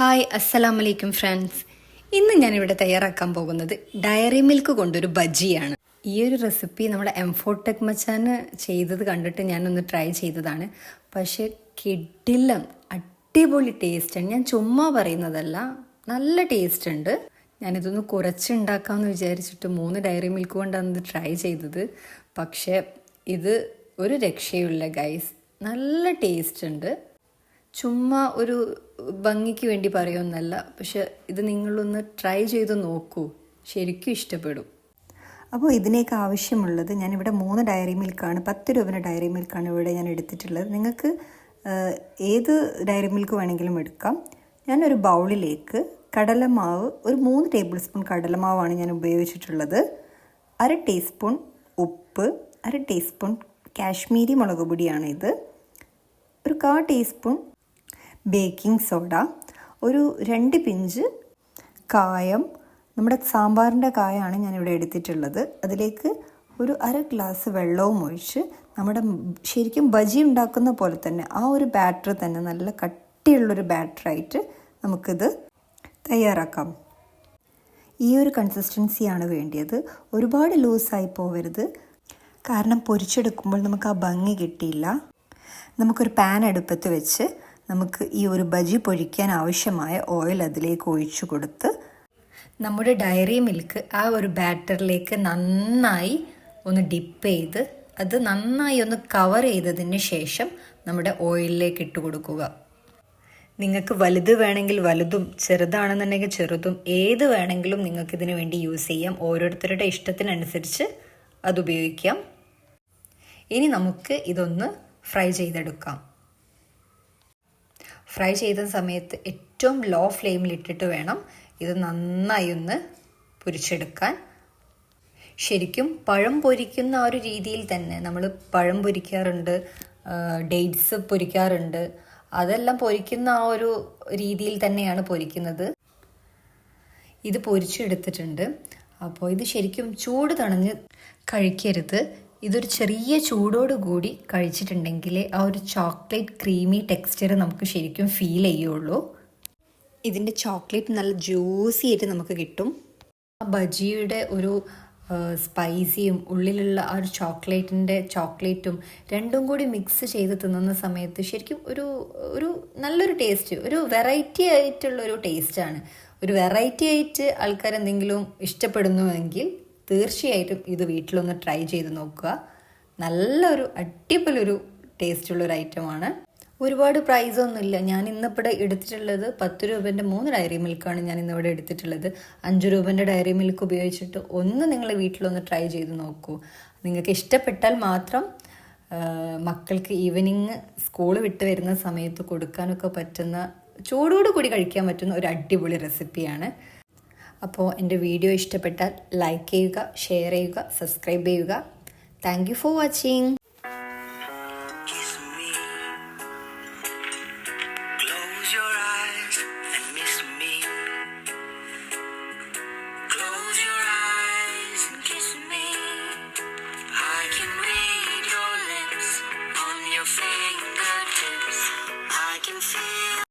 Hi അസ്സലാമലൈക്കും friends. ഇന്ന് ഞാനിവിടെ തയ്യാറാക്കാൻ പോകുന്നത് ഡയറി മിൽക്ക് കൊണ്ടൊരു ബജിയാണ്. ഈ ഒരു റെസിപ്പി നമ്മുടെ എംഫോടെക് മച്ചാന് ചെയ്തത് കണ്ടിട്ട് ഞാനൊന്ന് ട്രൈ ചെയ്തതാണ്. പക്ഷേ കിടിലം അടിപൊളി ടേസ്റ്റാണ്. ഞാൻ ചുമ്മാ പറയുന്നതല്ല, നല്ല ടേസ്റ്റ് ഉണ്ട്. ഞാനിതൊന്ന് കുറച്ചുണ്ടാക്കാമെന്ന് വിചാരിച്ചിട്ട് 3 ഡയറി മിൽക്ക് കൊണ്ടാണ് ഇത് ട്രൈ ചെയ്തത്. പക്ഷേ ഇത് ഒരു രക്ഷയുമില്ല ഗൈസ്, നല്ല ടേസ്റ്റ് ഉണ്ട്. ചുമ്മാ ഒരു ഭംഗിക്ക് വേണ്ടി പറയുമെന്നല്ല, പക്ഷെ ഇത് നിങ്ങളൊന്ന് ട്രൈ ചെയ്ത് നോക്കൂ, ശരിക്കും ഇഷ്ടപ്പെടും. അപ്പോൾ ഇതിനേക്ക് ആവശ്യമുള്ളത്, ഞാനിവിടെ 3 ഡയറി മിൽക്കാണ്, 10 രൂപയുടെ ഡയറി മിൽക്കാണ് ഇവിടെ ഞാൻ എടുത്തിട്ടുള്ളത്. നിങ്ങൾക്ക് ഏത് ഡയറി മിൽക്ക് വേണമെങ്കിലും എടുക്കാം. ഞാനൊരു ബൗളിലേക്ക് കടലമാവ്, ഒരു 3 ടേബിൾ സ്പൂൺ കടലമാവാണ് ഞാൻ ഉപയോഗിച്ചിട്ടുള്ളത്. 1/2 ടീസ്പൂൺ ഉപ്പ്, 1/2 ടീസ്പൂൺ കാശ്മീരി മുളക് പൊടിയാണ് ഇത്, ഒരു 1/4 ടീസ്പൂൺ ബേക്കിംഗ് സോഡ, ഒരു 2 പിഞ്ച് കായം, നമ്മുടെ സാമ്പാറിൻ്റെ കായമാണ് ഞാനിവിടെ എടുത്തിട്ടുള്ളത്. അതിലേക്ക് ഒരു 1/2 ഗ്ലാസ് വെള്ളവും ഒഴിച്ച് നമ്മുടെ ശരിക്കും ബജി ഉണ്ടാക്കുന്ന പോലെ തന്നെ ആ ഒരു ബാറ്റർ തന്നെ, നല്ല കട്ടിയുള്ളൊരു ബാറ്ററായിട്ട് നമുക്കിത് തയ്യാറാക്കാം. ഈ ഒരു കൺസിസ്റ്റൻസിയാണ് വേണ്ടിയത്. ഒരുപാട് ലൂസായി പോവരുത്, കാരണം പൊരിച്ചെടുക്കുമ്പോൾ നമുക്ക് ആ ഭംഗി കിട്ടിയില്ല. നമുക്കൊരു പാൻ അടുപ്പത്ത് വെച്ച് നമുക്ക് ഈ ഒരു ബജി പൊരിക്കാൻ ആവശ്യമായ ഓയിൽ അതിലേക്ക് ഒഴിച്ചു കൊടുത്ത് നമ്മുടെ ഡയറി മിൽക്ക് ആ ഒരു ബാറ്ററിലേക്ക് നന്നായി ഒന്ന് ഡിപ്പ് ചെയ്ത് അത് നന്നായി ഒന്ന് കവർ ചെയ്തതിന് ശേഷം നമ്മുടെ ഓയിലിലേക്ക് ഇട്ട് കൊടുക്കുക. നിങ്ങൾക്ക് വലുത് വേണമെങ്കിൽ വലുതും, ചെറുതാണെന്നുണ്ടെങ്കിൽ ചെറുതും, ഏത് വേണമെങ്കിലും നിങ്ങൾക്ക് ഇതിനു വേണ്ടി യൂസ് ചെയ്യാം. ഓരോരുത്തരുടെ ഇഷ്ടത്തിനനുസരിച്ച് അത് ഉപയോഗിക്കാം. ഇനി നമുക്ക് ഇതൊന്ന് ഫ്രൈ ചെയ്തെടുക്കാം. ഫ്രൈ ചെയ്ത സമയത്ത് ഏറ്റവും ലോ ഫ്ലെയിമിലിട്ടിട്ട് വേണം ഇത് നന്നായി ഒന്ന് പൊരിച്ചെടുക്കാൻ. ശരിക്കും പഴം പൊരിക്കുന്ന ആ ഒരു രീതിയിൽ തന്നെ നമ്മൾ പഴം പൊരിക്കാറുണ്ട്, ഡേറ്റ്സ് പൊരിക്കാറുണ്ട്. അതെല്ലാം പൊരിക്കുന്ന ആ ഒരു രീതിയിൽ തന്നെയാണ് പൊരിക്കുന്നത്. ഇത് പൊരിച്ചെടുത്തിട്ടുണ്ട്. അപ്പോൾ ഇത് ശരിക്കും ചൂട് തണിഞ്ഞ് കഴിക്കരുത്. ഇതൊരു ചെറിയ ചൂടോടുകൂടി കഴിച്ചിട്ടുണ്ടെങ്കിൽ ആ ഒരു ചോക്ലേറ്റ് ക്രീമി ടെക്സ്ചർ നമുക്ക് ശരിക്കും ഫീൽ ചെയ്യുള്ളൂ. ഇതിൻ്റെ ചോക്ലേറ്റ് നല്ല ജ്യൂസി ആയിട്ട് നമുക്ക് കിട്ടും. ആ ബജിയുടെ ഒരു സ്പൈസിയും ഉള്ളിലുള്ള ആ ഒരു ചോക്ലേറ്റും രണ്ടും കൂടി മിക്സ് ചെയ്ത് തിന്നുന്ന സമയത്ത് ശരിക്കും ഒരു നല്ലൊരു ടേസ്റ്റ്, ഒരു വെറൈറ്റി ആയിട്ടുള്ളൊരു ടേസ്റ്റാണ്. ഒരു വെറൈറ്റി ആയിട്ട് ആൾക്കാർ എന്തെങ്കിലും ഇഷ്ടപ്പെടുന്നുവെങ്കിൽ തീർച്ചയായിട്ടും ഇത് വീട്ടിലൊന്ന് ട്രൈ ചെയ്ത് നോക്കുക. നല്ലൊരു അടിപൊളിയൊരു ടേസ്റ്റുള്ളൊരു ഐറ്റമാണ്. ഒരുപാട് പ്രൈസൊന്നുമില്ല. ഞാൻ ഇന്നിവിടെ എടുത്തിട്ടുള്ളത് 10 രൂപേൻ്റെ 3 ഡയറി മിൽക്കാണ് ഞാൻ ഇന്നിവിടെ എടുത്തിട്ടുള്ളത്. 5 രൂപേൻ്റെ ഡയറി മിൽക്ക് ഉപയോഗിച്ചിട്ട് ഒന്ന് നിങ്ങൾ വീട്ടിലൊന്ന് ട്രൈ ചെയ്ത് നോക്കൂ. നിങ്ങൾക്ക് ഇഷ്ടപ്പെട്ടാൽ മാത്രം മക്കൾക്ക് ഈവനിങ് സ്കൂൾ വിട്ട് വരുന്ന സമയത്ത് കൊടുക്കാനൊക്കെ പറ്റുന്ന, ചൂടോടുകൂടി കഴിക്കാൻ പറ്റുന്ന ഒരു അടിപൊളി റെസിപ്പിയാണ്. അപ്പോൾ എൻ്റെ വീഡിയോ ഇഷ്ടപ്പെട്ടാൽ ലൈക്ക് ചെയ്യുക, ഷെയർ ചെയ്യുക, സബ്സ്ക്രൈബ് ചെയ്യുക. Thank you for watching.